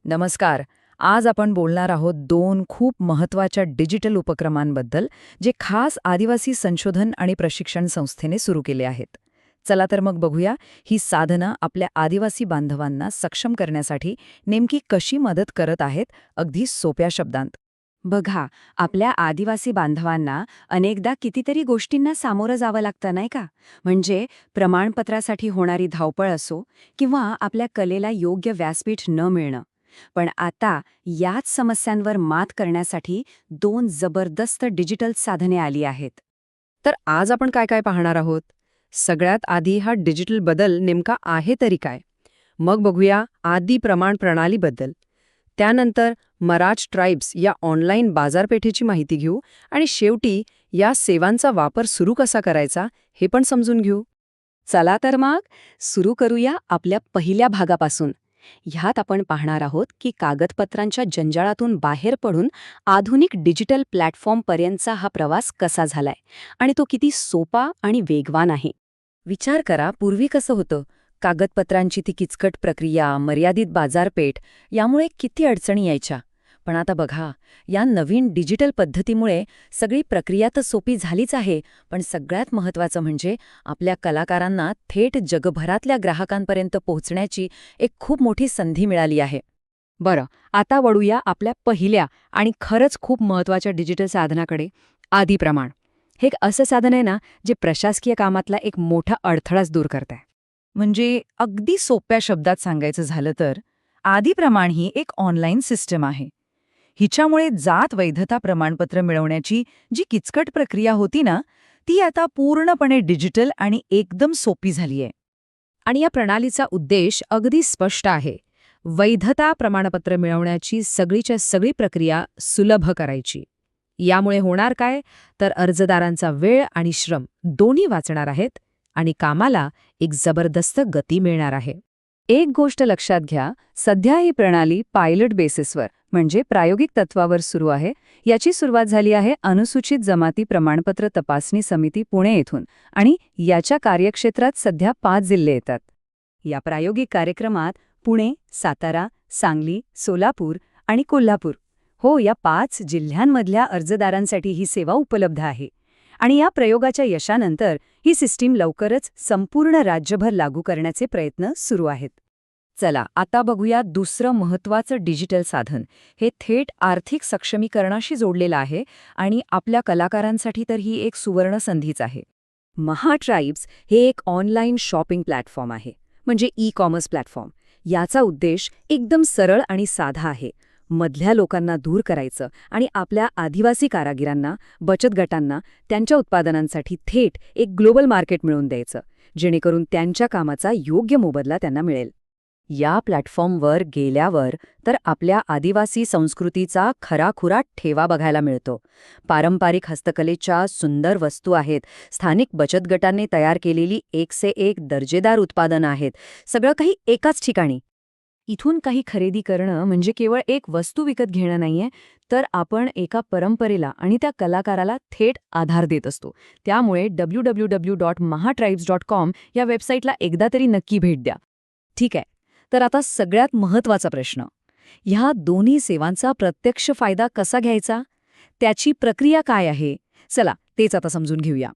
नमस्कार. आज आपण बोलणार आहोत दोन खूप महत्त्वाच्या डिजिटल उपक्रमांबद्दल, जे खास आदिवासी संशोधन आणि प्रशिक्षण संस्थेने सुरू केले आहेत. चला तर मग बघूया ही साधनं आपल्या आदिवासी बांधवांना सक्षम करण्यासाठी नेमकी कशी मदत करत आहेत, अगदी सोप्या शब्दांत. बघा, आपल्या आदिवासी बांधवांना अनेकदा कितीतरी गोष्टींना सामोरं जावं लागतं नाही का? म्हणजे प्रमाणपत्रासाठी होणारी धावपळ असो किंवा आपल्या कलेला योग्य व्यासपीठ न मिळणं. पण आता याच समस्यांवर मात करण्यासाठी दोन जबरदस्त डिजिटल साधने आली आहेत. तर आज आपण काय काय पाहणार आहोत? सगळ्यात आधी हा डिजिटल बदल नेमका आहे तरी काय? मग बघूया आदी प्रमाण प्रणालीबद्दल. त्यानंतर मराठ ट्राइब्स या ऑनलाईन बाजारपेठेची माहिती घेऊ आणि शेवटी या सेवांचा वापर सुरू कसा करायचा हे पण समजून घेऊ. चला तर मग सुरू करूया आपल्या पहिल्या भागापासून. ह्यात आपण पाहणार आहोत की कागदपत्रांच्या जंजाळातून बाहेर पडून आधुनिक डिजिटल प्लॅटफॉर्मपर्यंतचा हा प्रवास कसा झालाय आणि तो किती सोपा आणि वेगवान आहे. विचार करा, पूर्वी कसं होतं? कागदपत्रांची ती किचकट प्रक्रिया, मर्यादित बाजारपेठ यामुळे किती अडचणी यायच्या. पण आता बघा, या नवीन डिजिटल पद्धतीमुळे सगळी प्रक्रिया तर सोपी झालीच आहे, पण सगळ्यात महत्त्वाचं म्हणजे आपल्या कलाकारांना थेट जगभरातल्या ग्राहकांपर्यंत पोहोचण्याची एक खूप मोठी संधी मिळाली आहे. बरं, आता वळूया आपल्या पहिल्या आणि खरंच खूप महत्त्वाच्या डिजिटल साधनाकडे, आदी प्रमाण. हे एक असं साधन आहे ना, जे प्रशासकीय कामातला एक मोठा अडथळाच दूर करतंय. म्हणजे अगदी सोप्या शब्दात सांगायचं झालं तर, आदिप्रमाण ही एक ऑनलाईन सिस्टम आहे. हिच्यामुळे जात वैधता प्रमाणपत्र मिळवण्याची जी किचकट प्रक्रिया होती ना, ती आता पूर्णपणे डिजिटल आणि एकदम सोपी झालीय. आणि या प्रणालीचा उद्देश अगदी स्पष्ट आहे. वैधता प्रमाणपत्र मिळवण्याची सगळीच्या सगळी प्रक्रिया सुलभ करायची. यामुळे होणार काय, तर अर्जदारांचा वेळ आणि श्रम दोन्ही वाचणार आहेत आणि कामाला एक जबरदस्त गती मिळणार आहे. एक गोष्ट लक्षात घ्या, सध्या ही प्रणाली पायलट बेसिसवर म्हणजे प्रायोगिक तत्वावर सुरू आहे. याची सुरुवात झाली आहे अनुसूचित जमाती प्रमाणपत्र तपासणी समिती पुणे येथून आणि याच्या कार्यक्षेत्रात सध्या 5 जिल्हे येतात. या प्रायोगिक कार्यक्रमात पुणे, सातारा, सांगली, सोलापूर आणि कोल्हापूर या 5 जिल्ह्यांमधल्या अर्जदारांसाठी ही सेवा उपलब्ध आहे. आणि या प्रयोगाच्या यशानंतर ही सिस्टीम लवकरच संपूर्ण राज्यभर लागू करण्याचे प्रयत्न सुरू आहेत. चला आता बघूया दुसरं महत्त्वाचं डिजिटल साधन. हे थेट आर्थिक सक्षमीकरणाशी जोडलेलं आहे आणि आपल्या कलाकारांसाठी तर ही एक सुवर्ण संधीच आहे. महाट्राइब्स हे एक ऑनलाईन शॉपिंग प्लॅटफॉर्म आहे, म्हणजे ई-कॉमर्स प्लॅटफॉर्म. याचा उद्देश एकदम सरळ आणि साधा आहे. मधल्या लोकांना दूर करायचं आणि आपल्या आदिवासी कारागिरांना, बचत गटांना त्यांच्या उत्पादनांसाठी थेट एक ग्लोबल मार्केट मिळवून द्यायचं, जेणेकरून त्यांच्या कामाचा योग्य मोबदला त्यांना मिळेल. या प्लॅटफॉर्मवर गेल्यावर तर आपल्या आदिवासी संस्कृतीचा खराखुरा ठेवा बघायला मिळतो. पारंपरिक हस्तकलेच्या सुंदर वस्तू आहेत, स्थानिक बचत गटांनी तयार केलेली एकसे एक दर्जेदार उत्पादनं आहेत, सगळं काही एकाच ठिकाणी. इथून काही खरेदी करणं म्हणजे केवळ एक वस्तू विकत घेणं नाहीये, तर आपण एका परंपरेला आणि त्या कलाकाराला थेट आधार देत असतो. त्यामुळे www.mahatribes.com या वेबसाईटला एकदा तरी नक्की भेट द्या. ठीक आहे, तर आता सगळ्यात महत्त्वाचा प्रश्न, ह्या दोन्ही सेवांचा प्रत्यक्ष फायदा कसा घ्यायचा? त्याची प्रक्रिया काय आहे? चला तेच आता समजून घेऊया.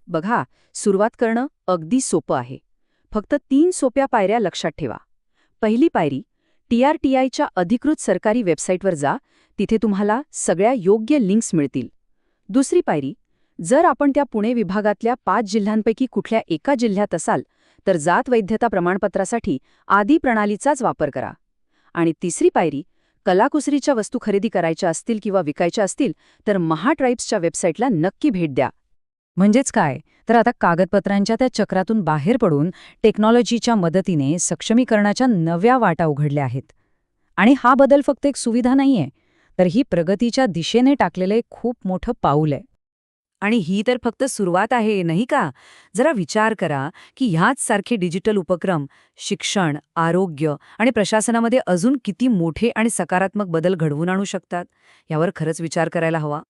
बघा, सुरुवात करणं अगदी सोपं आहे. फक्त 3 सोप्या पायऱ्या लक्षात ठेवा. पहिली पायरी, TRTIच्या अधिकृत सरकारी वेबसाईटवर जा, तिथे तुम्हाला सगळ्या योग्य लिंक्स मिळतील. दुसरी पायरी, जर आपण त्या पुणे विभागातल्या 5 जिल्ह्यांपैकी कुठल्या एका जिल्ह्यात असाल, तर जात वैधता प्रमाणपत्रासाठी आदी प्रणालीचाच वापर करा. आणि तिसरी पायरी, कलाकुसरीच्या वस्तू खरेदी करायच्या असतील किंवा विकायच्या असतील, तर महाट्राइब्सच्या वेबसाईटला नक्की भेट द्या. म्हणजेच काय, तर आता कागदपत्रांच्या त्या चक्रातून बाहेर पडून टेक्नॉलॉजीच्या मदतीने सक्षमीकरणाच्या नव्या वाटा उघडल्या आहेत. आणि हा बदल फक्त एक सुविधा नाहीये, तर ही प्रगतीच्या दिशेने टाकलेलं एक खूप मोठं पाऊल आहे. आणि ही तर फक्त सुरुवात आहे, नाही का? जरा विचार करा की ह्याच सारखे डिजिटल उपक्रम शिक्षण, आरोग्य आणि प्रशासनामध्ये अजून किती मोठे आणि सकारात्मक बदल घडवून आणू शकतात. यावर खरंच विचार करायला हवा.